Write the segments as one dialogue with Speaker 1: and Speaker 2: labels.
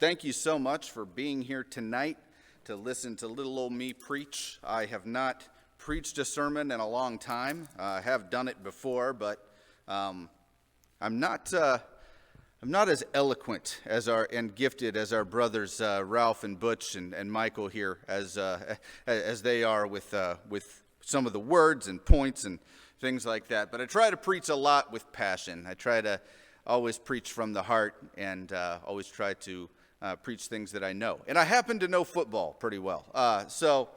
Speaker 1: Thank you so much for being here tonight to listen to little old me preach. I have not preached a sermon in a long time. I have done it before, but I'm not as eloquent as and gifted as our brothers Ralph and Butch and Michael here as they are with some of the words and points and things like that. But I try to preach a lot with passion. I try to always preach from the heart and always try to preach things that I know. And I happen to know football pretty well. So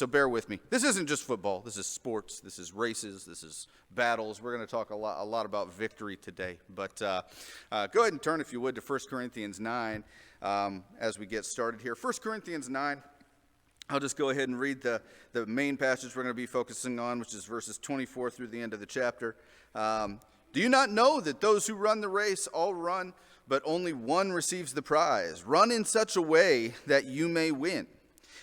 Speaker 1: bear with me. This isn't just football. This is sports. This is races. This is battles. We're going to talk a lot about victory today. But go ahead and turn, if you would, to 1 Corinthians 9 as we get started here. 1 Corinthians 9. I'll just go ahead and read the main passage we're going to be focusing on, which is verses 24 through the end of the chapter. Do you not know that those who run the race all run, but only one receives the prize? Run in such a way that you may win.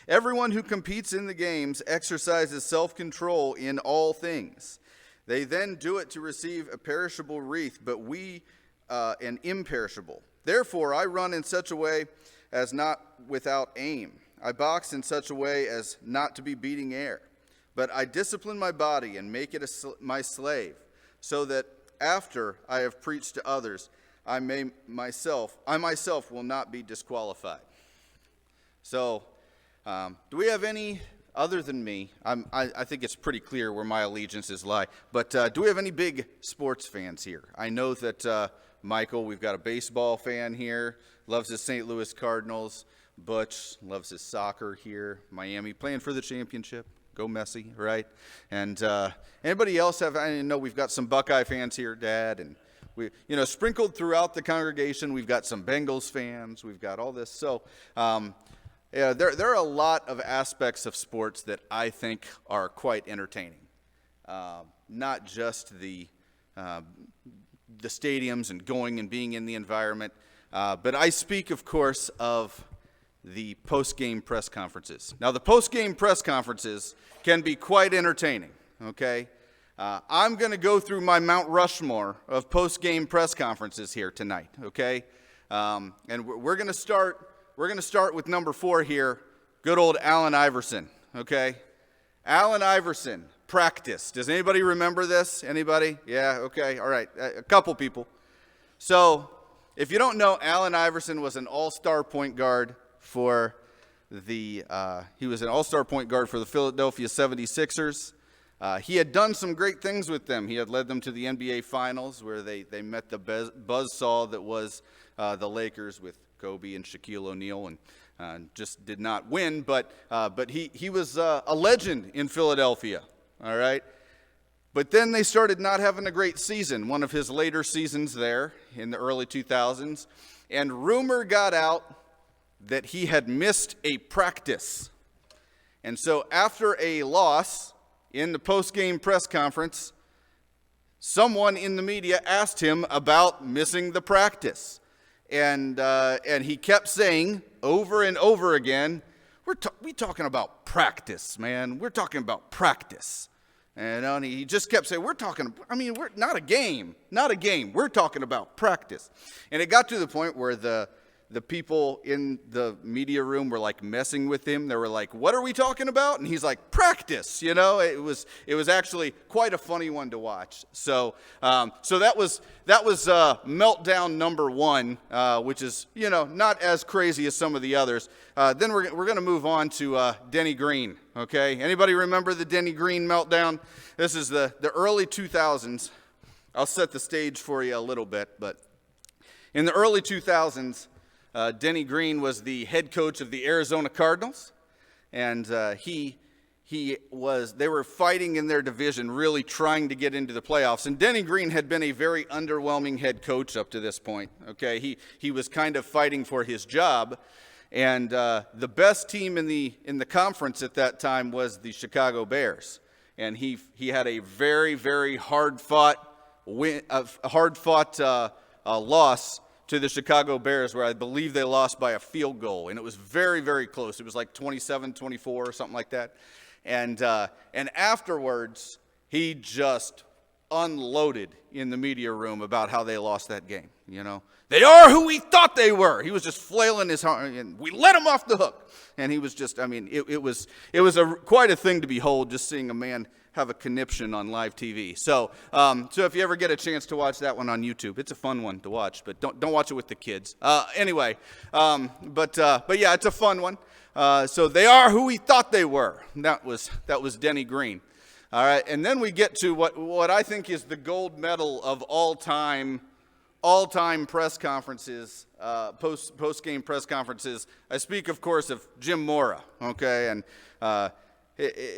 Speaker 1: Everyone who competes in the games exercises self-control in all things. They then do it to receive a perishable wreath, but we an imperishable. Therefore, I run in such a way as not without aim. I box in such a way as not to be beating air. But I discipline my body and make it my slave, so that after I have preached to others, I myself will not be disqualified. So, do we have any, other than me, I think it's pretty clear where my allegiances lie, but do we have any big sports fans here? I know that Michael, we've got a baseball fan here, loves his St. Louis Cardinals. Butch loves his soccer here. Miami playing for the championship. Go Messi, right? And anybody else have, I know we've got some Buckeye fans here, Dad, and we, sprinkled throughout the congregation, we've got some Bengals fans, we've got all this. So, yeah, there are a lot of aspects of sports that I think are quite entertaining. Not just the stadiums and going and being in the environment, but I speak, of course, of the post-game press conferences. Now, the post-game press conferences can be quite entertaining, okay? I'm going to go through my Mount Rushmore of post-game press conferences here tonight, okay? And we're going to start with number 4 here, good old Allen Iverson, okay? Allen Iverson, practice. Does anybody remember this? Anybody? Yeah, okay, all right, a couple people. So, if you don't know, Allen Iverson was an all-star point guard for the Philadelphia 76ers. He had done some great things with them. He had led them to the NBA Finals, where they met the buzzsaw that was the Lakers with Kobe and Shaquille O'Neal, and just did not win. But he was a legend in Philadelphia. All right. But then they started not having a great season, one of his later seasons there in the early 2000s, and rumor got out that he had missed a practice. And so after a loss in the post-game press conference, someone in the media asked him about missing the practice. And he kept saying over and over again, we talking about practice, man. We're talking about practice. And he just kept saying, we're not a game. We're talking about practice. And it got to the point where the people in the media room were like messing with him. They were like, what are we talking about? And he's like, practice. It was actually quite a funny one to watch. So that was meltdown number 1, which is, not as crazy as some of the others. Then we're going to move on to Denny Green. Okay. Anybody remember the Denny Green meltdown? This is the early 2000s. I'll set the stage for you a little bit, but in the early 2000s, Denny Green was the head coach of the Arizona Cardinals, and they were fighting in their division, really trying to get into the playoffs. And Denny Green had been a very underwhelming head coach up to this point. Okay, he was kind of fighting for his job, and the best team in the conference at that time was the Chicago Bears, and he had a very, very hard-fought loss to the Chicago Bears, where I believe they lost by a field goal, and it was very, very close. It was like 27-24 or something like that. And afterwards, he just unloaded in the media room about how they lost that game. They are who we thought they were. He was just flailing his arm, and we let him off the hook. And he was just, it was quite a thing to behold, just seeing a man have a conniption on live TV. So if you ever get a chance to watch that one on YouTube, it's a fun one to watch, but don't watch it with the kids. But yeah, it's a fun one. So they are who we thought they were. That was Denny Green. All right, and then we get to what I think is the gold medal of all time press conferences, post-game press conferences. I speak, of course, of Jim Mora, okay? And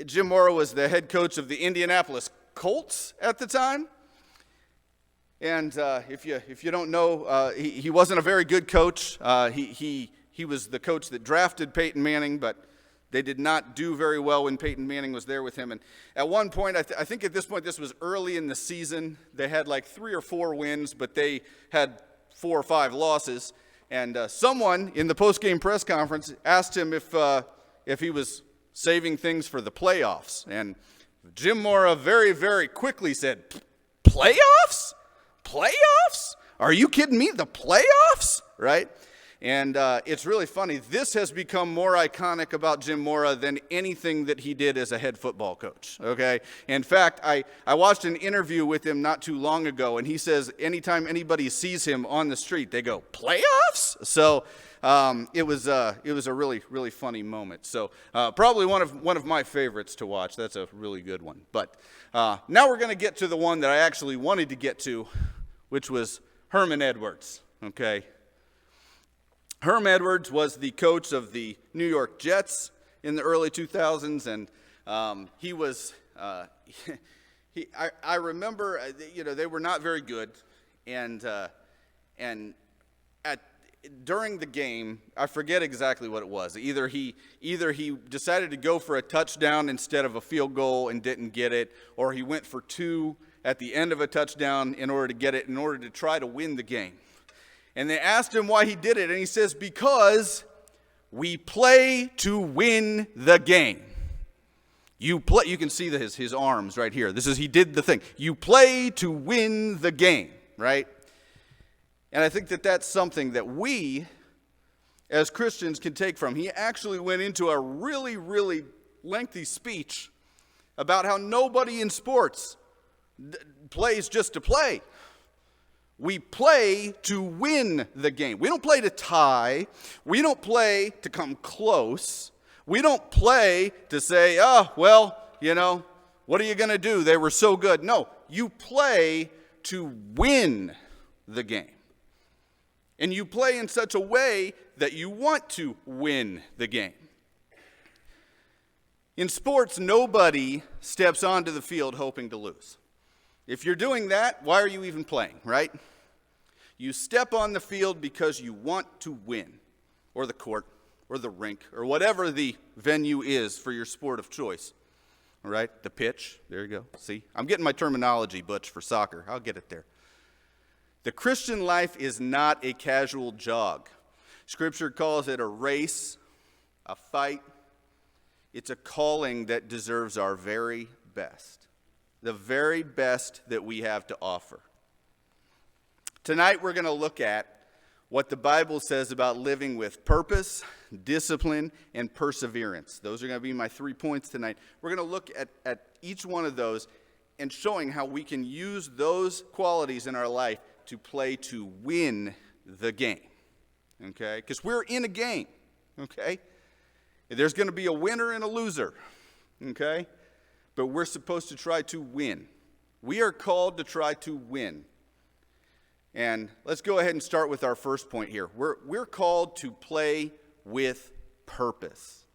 Speaker 1: Jim Mora was the head coach of the Indianapolis Colts at the time. And if you don't know, he wasn't a very good coach. He was the coach that drafted Peyton Manning, but they did not do very well when Peyton Manning was there with him. And at one point, I think at this point, this was early in the season, they had like 3 or 4 wins, but they had 4 or 5 losses. And someone in the post-game press conference asked him if he was saving things for the playoffs. And Jim Mora very, very quickly said, playoffs? Playoffs? Are you kidding me? The playoffs? Right? And it's really funny. This has become more iconic about Jim Mora than anything that he did as a head football coach, okay? In fact, I watched an interview with him not too long ago, and he says anytime anybody sees him on the street, they go, playoffs? So it was a really, really funny moment. So probably one of my favorites to watch. That's a really good one. But now we're going to get to the one that I actually wanted to get to, which was Herman Edwards, okay? Herm Edwards was the coach of the New York Jets in the early 2000s, and he was, I remember, they were not very good, and during the game, I forget exactly what it was. Either he decided to go for a touchdown instead of a field goal and didn't get it, or he went for 2 at the end of a touchdown in order to get it, in order to try to win the game. And they asked him why he did it, and he says, because we play to win the game. You can see his arms right here. He did the thing. You play to win the game, right? And I think that that's something that we, as Christians, can take from. He actually went into a really, really lengthy speech about how nobody in sports plays just to play. We play to win the game. We don't play to tie. We don't play to come close. We don't play to say, oh, well, what are you going to do? They were so good. No, you play to win the game. And you play in such a way that you want to win the game. In sports, nobody steps onto the field hoping to lose. If you're doing that, why are you even playing, right? You step on the field because you want to win, or the court, or the rink, or whatever the venue is for your sport of choice, all right? The pitch, there you go. See, I'm getting my terminology, Butch, for soccer. I'll get it there. The Christian life is not a casual jog. Scripture calls it a race, a fight. It's a calling that deserves our very best. The very best that we have to offer. Tonight we're going to look at what the Bible says about living with purpose, discipline, and perseverance. Those are going to be my 3 points tonight. We're going to look at each one of those and showing how we can use those qualities in our life to play to win the game. Okay? Because we're in a game. Okay? There's going to be a winner and a loser. Okay? But we're supposed to try to win. We are called to try to win. And let's go ahead and start with our first point here. We're called to play with purpose.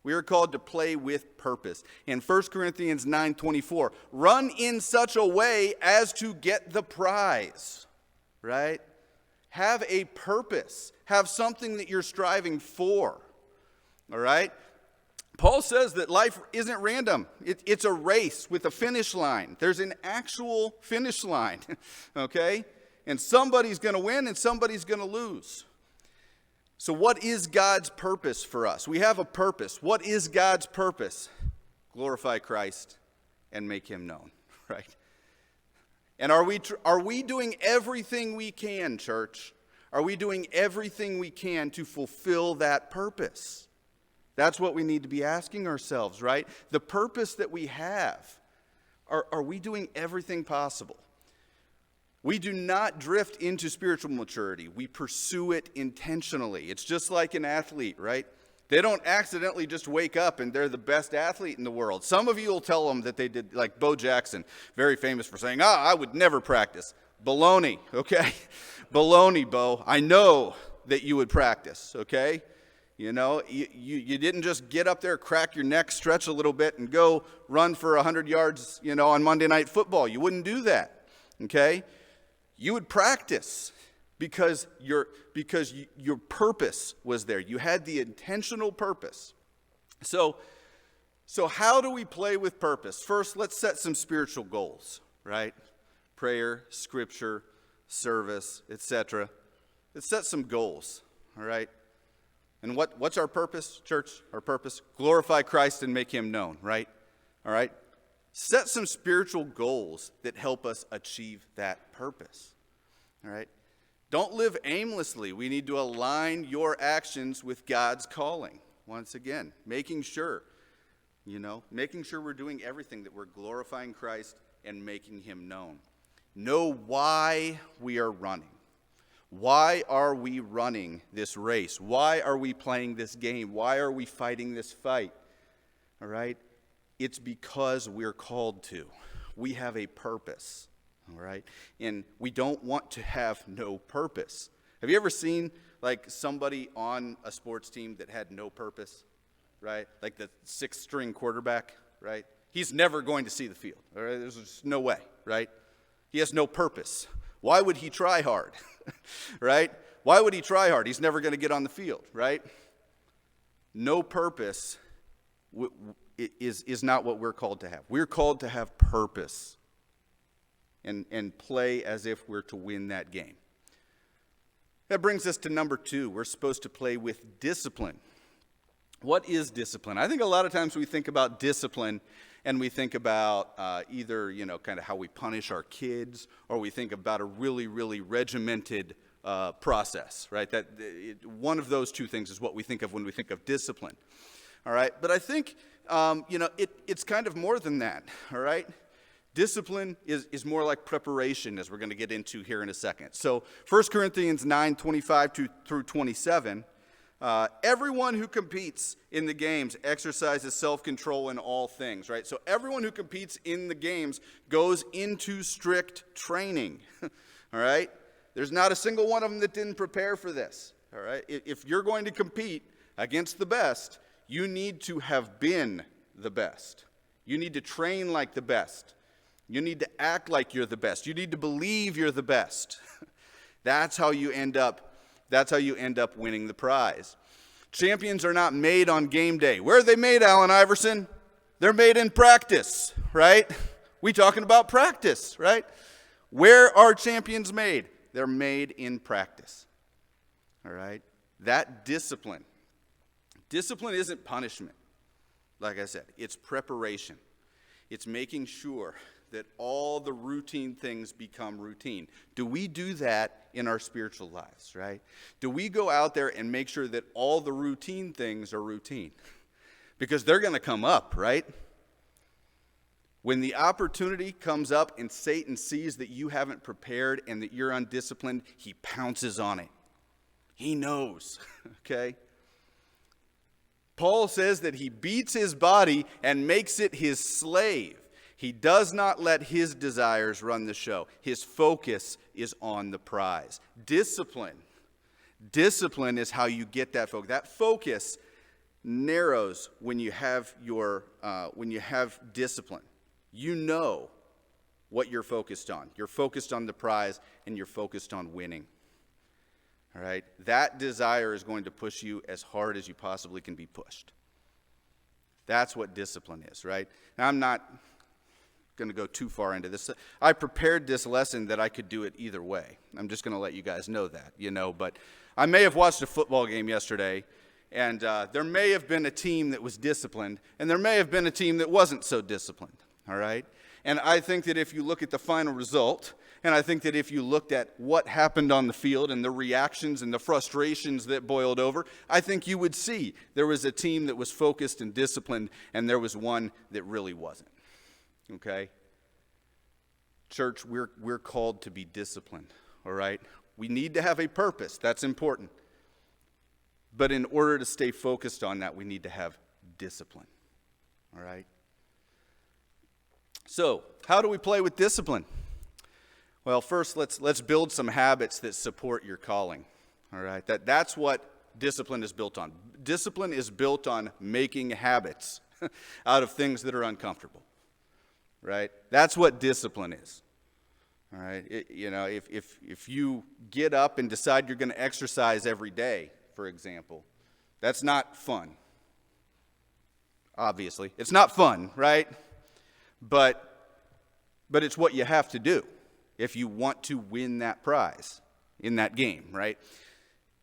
Speaker 1: We are called to play with purpose. In 1 Corinthians 9:24, run in such a way as to get the prize, right? Have a purpose. Have something that you're striving for, all right? Paul says that life isn't random. It's a race with a finish line. There's an actual finish line, okay? And somebody's going to win and somebody's going to lose. So what is God's purpose for us? We have a purpose. What is God's purpose? Glorify Christ and make him known, right? And are we doing everything we can, church? Are we doing everything we can to fulfill that purpose? That's what we need to be asking ourselves, right? The purpose that we have, are we doing everything possible? We do not drift into spiritual maturity. We pursue it intentionally. It's just like an athlete, right? They don't accidentally just wake up and they're the best athlete in the world. Some of you will tell them that they did, like Bo Jackson, very famous for saying, I would never practice. Baloney, okay? Baloney, Bo. I know that you would practice, okay? You know, you didn't just get up there, crack your neck, stretch a little bit, and go run for 100 yards, on Monday Night Football. You wouldn't do that, okay? You would practice because your purpose was there. You had the intentional purpose. So how do we play with purpose? First, let's set some spiritual goals, right? Prayer, scripture, service, etc. Let's set some goals, all right? And what's our purpose, church? Our purpose? Glorify Christ and make him known, right? All right? Set some spiritual goals that help us achieve that purpose, all right? Don't live aimlessly. We need to align your actions with God's calling. Once again, making sure we're doing everything that we're glorifying Christ and making him known. Know why we are running. Why are we running this race? Why are we playing this game? Why are we fighting this fight? All right? It's because we're called to. We have a purpose. All right? And we don't want to have no purpose. Have you ever seen like somebody on a sports team that had no purpose? Right? Like the sixth string quarterback, right? He's never going to see the field. All right? There's just no way, right? He has no purpose. Why would he try hard? Right? Why would he try hard? He's never going to get on the field, right? No purpose is not what we're called to have. We're called to have purpose and play as if we're to win that game. That brings us to number 2. We're supposed to play with discipline. What is discipline? I think a lot of times we think about discipline and we think about either, kind of how we punish our kids, or we think about a really, really regimented process, right? One of those two things is what we think of when we think of discipline, all right? But I think, it's kind of more than that, all right? Discipline is more like preparation, as we're going to get into here in a second. So 1 Corinthians 9:25 through 27, everyone who competes in the games exercises self-control in all things, right? So everyone who competes in the games goes into strict training, all right? There's not a single one of them that didn't prepare for this, all right? If you're going to compete against the best, you need to have been the best. You need to train like the best. You need to act like you're the best. You need to believe you're the best. That's how you end up winning the prize. Champions are not made on game day. Where are they made, Allen Iverson? They're made in practice, right? We talking about practice, right? Where are champions made? They're made in practice, all right? That discipline isn't punishment, like I said. It's preparation. It's making sure that all the routine things become routine. Do we do that in our spiritual lives, right? Do we go out there and make sure that all the routine things are routine? Because they're going to come up, right? When the opportunity comes up and Satan sees that you haven't prepared and that you're undisciplined, he pounces on it. He knows, okay? Paul says that he beats his body and makes it his slave. He does not let his desires run the show. His focus is on the prize. Discipline is how you get that focus. That focus narrows when you have discipline. You know what you're focused on. You're focused on the prize and you're focused on winning. All right? That desire is going to push you as hard as you possibly can be pushed. That's what discipline is, right? Now, I'm not going to go too far into this. I prepared this lesson that I could do it either way. I'm just going to let you guys know that, but I may have watched a football game yesterday, and there may have been a team that was disciplined, and there may have been a team that wasn't so disciplined, all right? And I think that if you look at the final result, and I think that if you looked at what happened on the field and the reactions and the frustrations that boiled over, I think you would see there was a team that was focused and disciplined, and there was one that really wasn't. Okay? Church, we're called to be disciplined, all right? We need to have a purpose. That's important. But in order to stay focused on that, we need to have discipline, all right? So, how do we play with discipline? Well, first, let's build some habits that support your calling, all right? That's what discipline is built on. Discipline is built on making habits out of things that are uncomfortable, right? That's what discipline is, all right? If you get up and decide you're going to exercise every day, for example, that's not fun, obviously. It's not fun, right? But it's what you have to do if you want to win that prize in that game, right?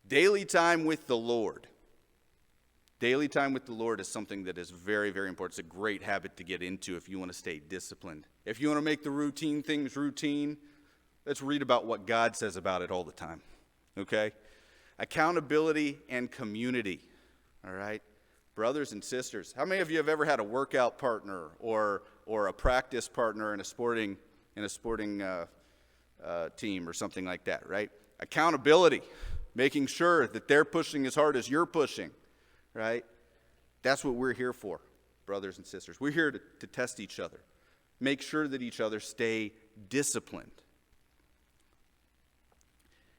Speaker 1: Daily time with the Lord. Daily time with the Lord is something that is very, very important. It's a great habit to get into if you want to stay disciplined. If you want to make the routine things routine, let's read about what God says about it all the time, okay? Accountability and community, all right? Brothers and sisters, how many of you have ever had a workout partner or a practice partner in a sporting team or something like that, right? Accountability, making sure that they're pushing as hard as you're pushing, right? That's what we're here for, brothers and sisters. We're here to test each other, make sure that each other stay disciplined.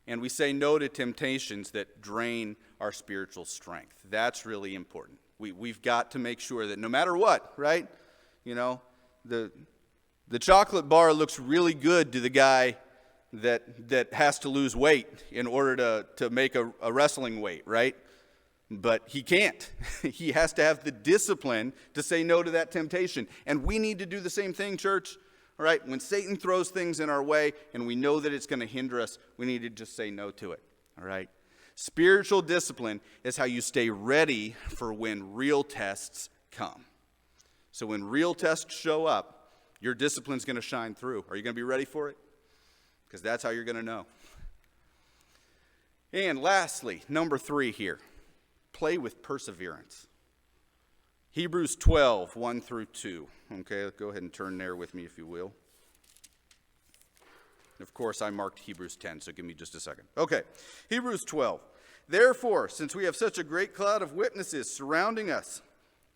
Speaker 1: And we say no to temptations that drain our spiritual strength. That's really important. We've got to make sure that no matter what, right? You know, the chocolate bar looks really good to the guy that has to lose weight in order to make a wrestling weight, right? But he can't. He has to have the discipline to say no to that temptation. And we need to do the same thing, church. All right, when Satan throws things in our way and we know that it's going to hinder us, we need to just say no to it. All right? Spiritual discipline is how you stay ready for when real tests come. So when real tests show up, your discipline's going to shine through. Are you going to be ready for it? Because that's how you're going to know. And lastly, number 3 here, play with perseverance. Hebrews 12, 1 through 2. Okay, go ahead and turn there with me if you will. Of course, I marked Hebrews 10, so give me just a second. Okay, Hebrews 12. Therefore, since we have such a great cloud of witnesses surrounding us,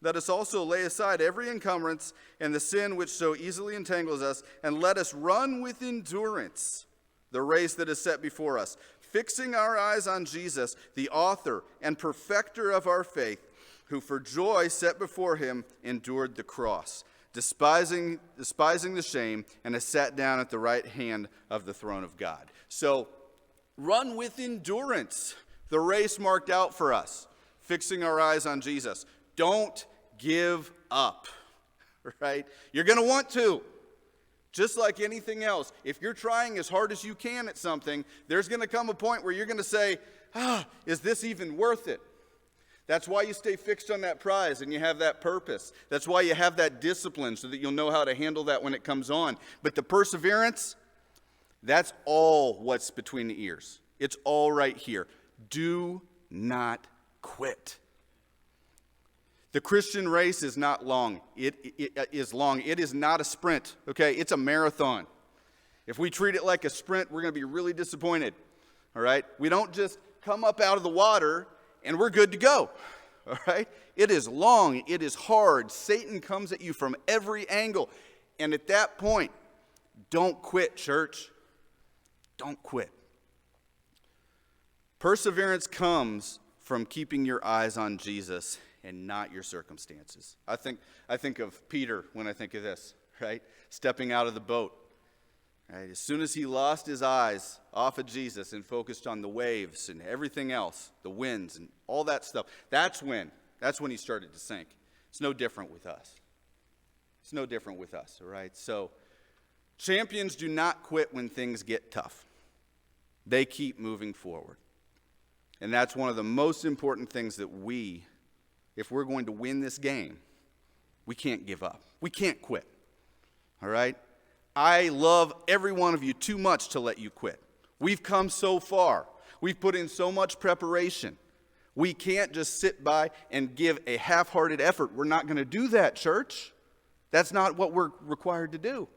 Speaker 1: let us also lay aside every encumbrance and the sin which so easily entangles us, and let us run with endurance the race that is set before us, fixing our eyes on Jesus, the author and perfecter of our faith, who for joy set before him endured the cross, despising the shame, and has sat down at the right hand of the throne of God. So, run with endurance the race marked out for us, fixing our eyes on Jesus. Don't give up, right? You're going to want to. Just like anything else, if you're trying as hard as you can at something, there's going to come a point where you're going to say, is this even worth it? That's why you stay fixed on that prize and you have that purpose. That's why you have that discipline so that you'll know how to handle that when it comes on. But the perseverance, that's all what's between the ears. It's all right here. Do not quit. The Christian race is not long. It is long. It is not a sprint, okay? It's a marathon. If we treat it like a sprint, we're going to be really disappointed, all right? We don't just come up out of the water and we're good to go, all right? It is long. It is hard. Satan comes at you from every angle. And at that point, don't quit, church. Don't quit. Perseverance comes from keeping your eyes on Jesus and not your circumstances. I think of Peter when I think of this, right? Stepping out of the boat. Right? As soon as he lost his eyes off of Jesus and focused on the waves and everything else, the winds and all that stuff, that's when he started to sink. It's no different with us. It's no different with us, all right? So champions do not quit when things get tough. They keep moving forward. And that's one of the most important things that if we're going to win this game, we can't give up. We can't quit. all right? I love every one of you too much to let you quit. We've come so far. We've put in so much preparation. We can't just sit by and give a half-hearted effort. We're not going to do that, church. That's not what we're required to do.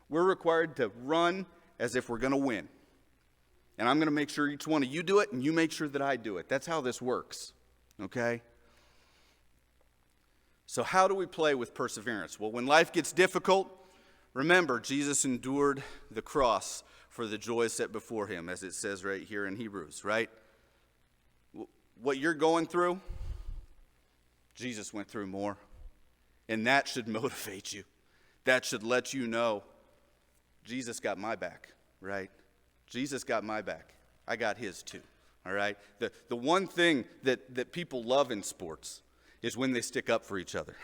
Speaker 1: We're required to run as if we're going to win. And I'm going to make sure each one of you do it, and you make sure that I do it. That's how this works, okay? So how do we play with perseverance? Well, when life gets difficult, remember, Jesus endured the cross for the joy set before him, as it says right here in Hebrews, right? What you're going through, Jesus went through more. And that should motivate you. That should let you know, Jesus got my back, right? Jesus got my back. I got his too, all right? The one thing that people love in sports is when they stick up for each other,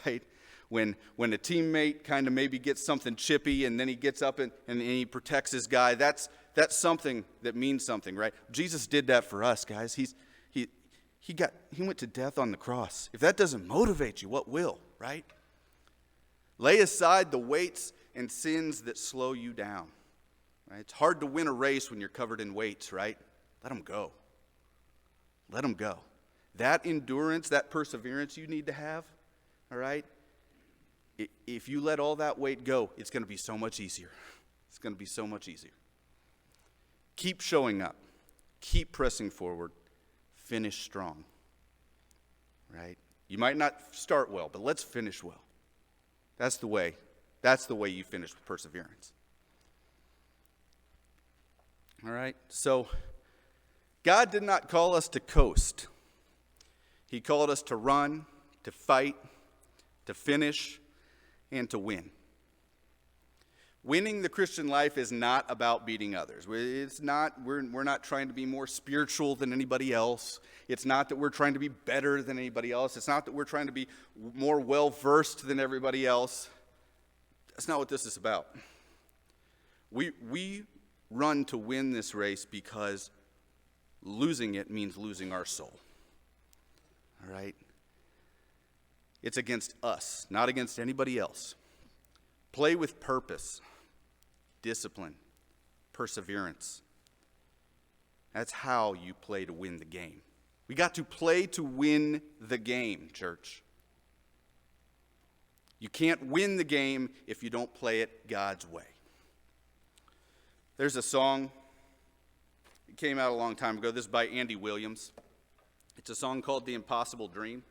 Speaker 1: right? When a teammate kind of maybe gets something chippy and then he gets up and he protects his guy, that's something that means something, right? Jesus did that for us, guys. He went to death on the cross. If that doesn't motivate you, what will, right? Lay aside the weights and sins that slow you down. Right? It's hard to win a race when you're covered in weights, right? Let them go. Let them go. That endurance, that perseverance you need to have, all right? If you let all that weight go, it's going to be so much easier. It's going to be so much easier. Keep showing up. Keep pressing forward. Finish strong, right? You might not start well, but let's finish well. That's the way you finish with perseverance. All right, so God did not call us to coast. He called us to run, to fight, to finish, and to win. Winning the Christian life is not about beating others. We're not trying to be more spiritual than anybody else. It's not that we're trying to be better than anybody else. It's not that we're trying to be more well-versed than everybody else. That's not what this is about. We run to win this race because losing it means losing our soul. All right? It's against us, not against anybody else. Play with purpose, discipline, perseverance. That's how you play to win the game. We got to play to win the game, church. You can't win the game if you don't play it God's way. There's a song, it came out a long time ago. This is by Andy Williams. It's a song called The Impossible Dream.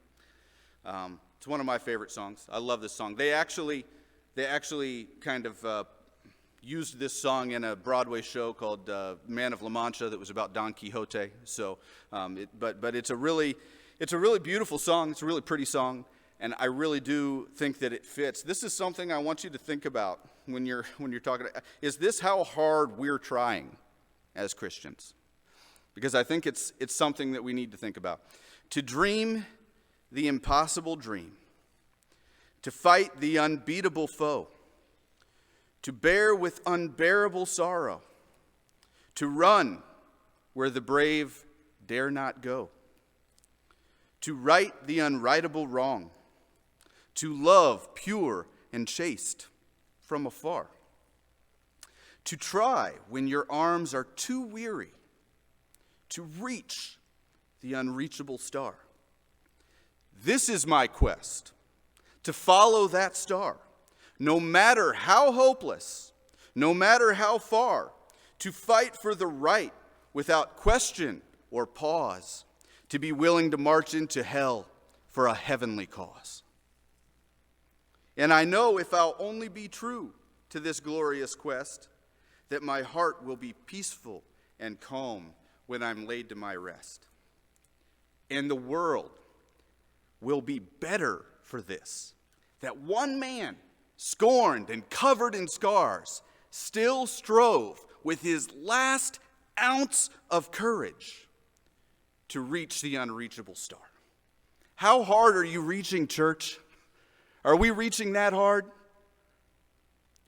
Speaker 1: It's one of my favorite songs. I love this song. They actually kind of used this song in a Broadway show called Man of La Mancha that was about Don Quixote. So, but it's a really beautiful song. It's a really pretty song, and I really do think that it fits. This is something I want you to think about when you're talking. Is this how hard we're trying as Christians? Because I think it's something that we need to think about. To dream the impossible dream, to fight the unbeatable foe, to bear with unbearable sorrow, to run where the brave dare not go, to right the unrightable wrong, to love pure and chaste from afar, to try when your arms are too weary, to reach the unreachable star. This is my quest, to follow that star, no matter how hopeless, no matter how far, to fight for the right without question or pause, to be willing to march into hell for a heavenly cause. And I know if I'll only be true to this glorious quest, that my heart will be peaceful and calm when I'm laid to my rest. And the world will be better for this, that one man, scorned and covered in scars, still strove with his last ounce of courage to reach the unreachable star. How hard are you reaching, church? Are we reaching that hard?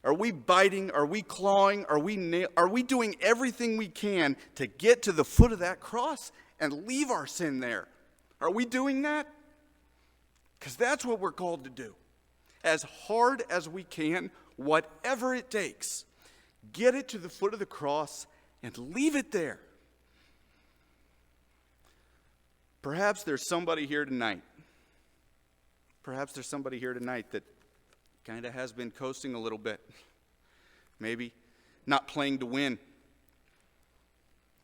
Speaker 1: Are we biting? Are we clawing? Are we doing everything we can to get to the foot of that cross and leave our sin there? Are we doing that? Because that's what we're called to do.
Speaker 2: as hard as we can, whatever it takes. Get it to the foot of the cross and leave it there. Perhaps there's somebody here tonight. Perhaps there's somebody here tonight that kind of has been coasting a little bit. Maybe not playing to win.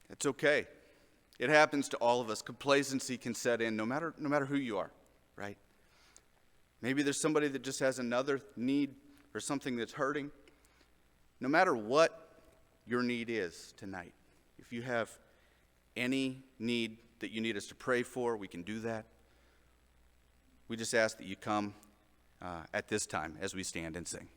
Speaker 2: It's okay. It happens to all of us. Complacency can set in no matter who you are, right? Maybe there's somebody that just has another need or something that's hurting. No matter what your need is tonight, if you have any need that you need us to pray for, we can do that. We just ask that you come at this time as we stand and sing.